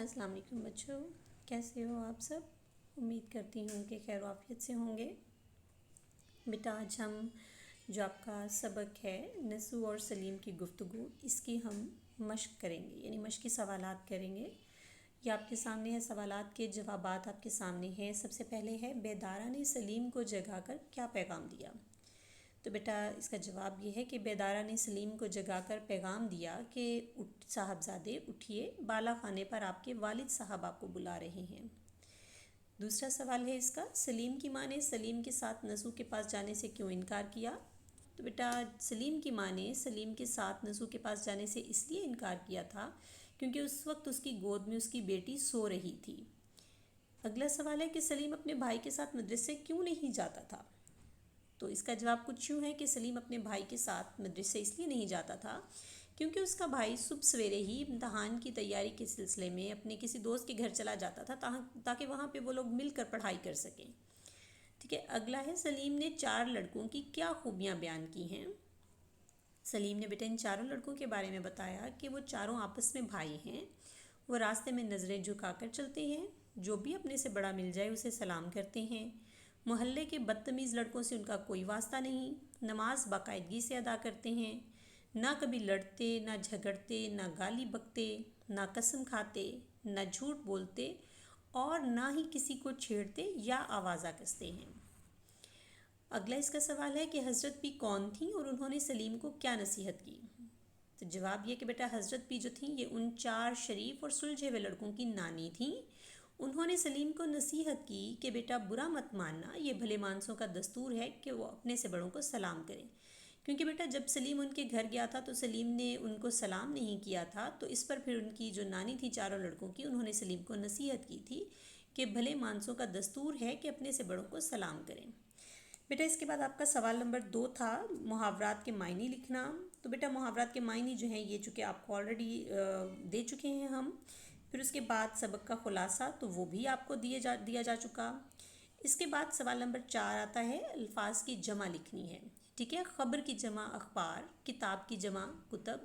السلام علیکم بچوں، کیسے ہو آپ سب؟ امید کرتی ہوں کہ خیر و عافیت سے ہوں گے۔ بیٹا آج ہم جو آپ کا سبق ہے نسو اور سلیم کی گفتگو، اس کی ہم مشق کریں گے، یعنی مشقی سوالات کریں گے۔ یہ آپ کے سامنے ہے، سوالات کے جوابات آپ کے سامنے ہیں۔ سب سے پہلے ہے بیدارہ نے سلیم کو جگا کر کیا پیغام دیا؟ تو بیٹا اس کا جواب یہ ہے کہ بیدارہ نے سلیم کو جگا کر پیغام دیا کہ صاحبزادے اٹھیے، بالا خانے پر آپ کے والد صاحب آپ کو بلا رہے ہیں۔ دوسرا سوال ہے اس کا، سلیم کی ماں نے سلیم کے ساتھ نسو کے پاس جانے سے کیوں انکار کیا؟ تو بیٹا سلیم کی ماں نے سلیم کے ساتھ نسو کے پاس جانے سے اس لیے انکار کیا تھا کیونکہ اس وقت اس کی گود میں اس کی بیٹی سو رہی تھی۔ اگلا سوال ہے کہ سلیم اپنے بھائی کے ساتھ مدرسے کیوں نہیں جاتا تھا؟ تو اس کا جواب کچھ یوں ہے کہ سلیم اپنے بھائی کے ساتھ مدرسے اس لیے نہیں جاتا تھا کیونکہ اس کا بھائی صبح سویرے ہی امتحان کی تیاری کے سلسلے میں اپنے کسی دوست کے گھر چلا جاتا تھا تاکہ وہاں پہ وہ لوگ مل کر پڑھائی کر سکیں۔ ٹھیک ہے، اگلا ہے سلیم نے 4 لڑکوں کی کیا خوبیاں بیان کی ہیں؟ سلیم نے بیٹا ان 4 لڑکوں کے بارے میں بتایا کہ وہ چاروں آپس میں بھائی ہیں، وہ راستے میں نظریں جھکا کر چلتے ہیں، جو بھی اپنے سے بڑا مل جائے اسے سلام کرتے ہیں، محلے کے بدتمیز لڑکوں سے ان کا کوئی واسطہ نہیں، نماز باقاعدگی سے ادا کرتے ہیں، نہ کبھی لڑتے، نہ جھگڑتے، نہ گالی بکتے، نہ قسم کھاتے، نہ جھوٹ بولتے اور نہ ہی کسی کو چھیڑتے یا آوازہ کستے ہیں۔ اگلا اس کا سوال ہے کہ حضرت بھی کون تھیں اور انہوں نے سلیم کو کیا نصیحت کی؟ تو جواب یہ کہ بیٹا حضرت بھی جو تھیں یہ ان 4 شریف اور سلجھے ہوئے لڑکوں کی نانی تھیں۔ انہوں نے سلیم کو نصیحت کی کہ بیٹا برا مت ماننا، یہ بھلے مانسوں کا دستور ہے کہ وہ اپنے سے بڑوں کو سلام کریں، کیونکہ بیٹا جب سلیم ان کے گھر گیا تھا تو سلیم نے ان کو سلام نہیں کیا تھا، تو اس پر پھر ان کی جو نانی تھی 4 لڑکوں کی، انہوں نے سلیم کو نصیحت کی تھی کہ بھلے مانسوں کا دستور ہے کہ اپنے سے بڑوں کو سلام کریں۔ بیٹا اس کے بعد آپ کا سوال نمبر 2 تھا محاورات کے معنی لکھنا۔ تو بیٹا محاورات کے معنی جو ہیں یہ چونکہ آپ کو آلریڈی دے چکے ہیں ہم، پھر اس کے بعد سبق کا خلاصہ تو وہ بھی آپ کو دیا جا چکا۔ اس کے بعد سوال نمبر 4 آتا ہے الفاظ کی جمع لکھنی ہے۔ ٹھیک ہے، خبر کی جمع اخبار، کتاب کی جمع کتب،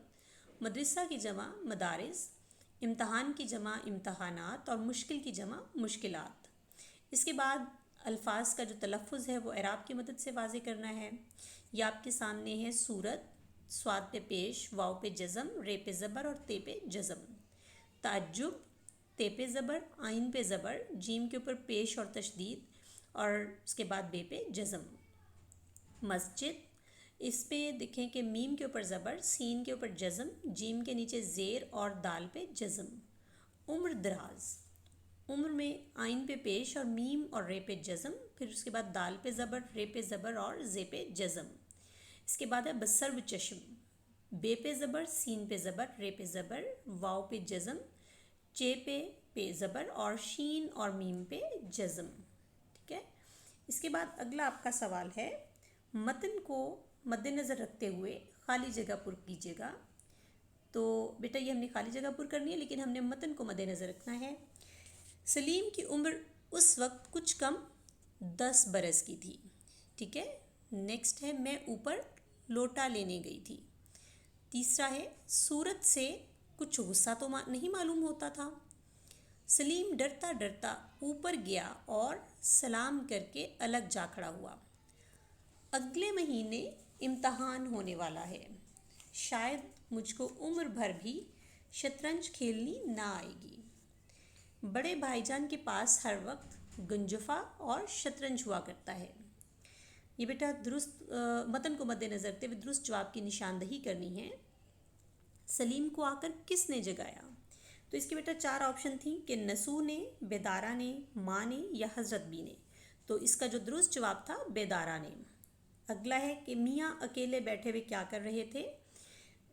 مدرسہ کی جمع مدارس، امتحان کی جمع امتحانات اور مشکل کی جمع مشکلات۔ اس کے بعد الفاظ کا جو تلفظ ہے وہ اعراب کی مدد سے واضح کرنا ہے۔ یہ آپ کے سامنے ہے صورت، صاد پہ پیش، واو پہ جزم، رے پہ زبر اور تے پہ جزم۔ تعجب، تے پہ زبر، آئین پہ زبر، جیم کے اوپر پیش اور تشدید اور اس کے بعد بے پہ جزم۔ مسجد، اس پہ دیکھیں کہ میم کے اوپر زبر، سین کے اوپر جزم، جیم کے نیچے زیر اور دال پہ جزم۔ عمر دراز، عمر میں آئین پہ پیش اور میم اور رے پہ جزم، پھر اس کے بعد دال پہ زبر، رے پہ زبر اور زے پہ جزم۔ اس کے بعد ہے بسر و چشم، بے پہ زبر، سین پہ زبر، رے پہ زبر، واو پہ جزم، چے پہ زبر اور شین اور میم پہ جزم۔ ٹھیک ہے، اس کے بعد اگلا آپ کا سوال ہے متن کو مد نظر رکھتے ہوئے خالی جگہ پر کیجیے گا۔ تو بیٹا یہ ہم نے خالی جگہ پر کرنی ہے لیکن ہم نے متن کو مد نظر رکھنا ہے۔ سلیم کی عمر اس وقت کچھ کم 10 برس کی تھی۔ ٹھیک ہے، نیکسٹ ہے میں اوپر لوٹا لینے گئی تھی۔ تیسرا ہے صورت سے کچھ غصہ تو نہیں معلوم ہوتا تھا۔ سلیم ڈرتا ڈرتا اوپر گیا اور سلام کر کے الگ جا کھڑا ہوا۔ اگلے مہینے امتحان ہونے والا ہے، شاید مجھ کو عمر بھر بھی شطرنج کھیلنی نہ آئے گی۔ بڑے بھائی جان کے پاس ہر وقت گنجفہ اور شطرنج ہوا کرتا ہے۔ یہ بیٹا درست متن کو مد نظر رکھتے ہوئے درست جواب کی نشاندہی کرنی ہے۔ سلیم کو آ کر کس نے جگایا؟ تو اس کے بیٹا 4 آپشن تھیں کہ نسو نے، بیدارہ نے، ماں نے یا حضرت بی نے۔ تو اس کا جو درست جواب تھا بیدارہ نے۔ اگلا ہے کہ میاں اکیلے بیٹھے ہوئے کیا کر رہے تھے؟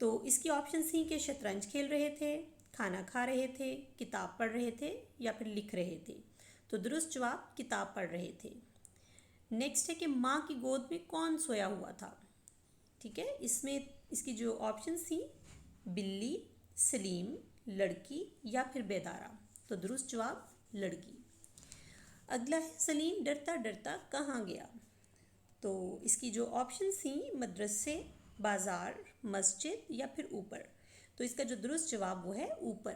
تو اس کی آپشن تھیں کہ شطرنج کھیل رہے تھے، کھانا کھا رہے تھے، کتاب پڑھ رہے تھے یا پھر لکھ رہے تھے۔ تو درست جواب کتاب پڑھ رہے تھے۔ نیکسٹ ہے کہ ماں کی گود میں کون سویا ہوا تھا؟ ٹھیک ہے، اس میں اس کی جو آپشنس تھیں بلی، سلیم، لڑکی یا پھر بیدارہ۔ تو درست جواب لڑکی۔ اگلا ہے سلیم ڈرتا ڈرتا کہاں گیا؟ تو اس کی جو آپشنس تھیں مدرسے، بازار، مسجد یا پھر اوپر۔ تو اس کا جو درست جواب وہ ہے اوپر۔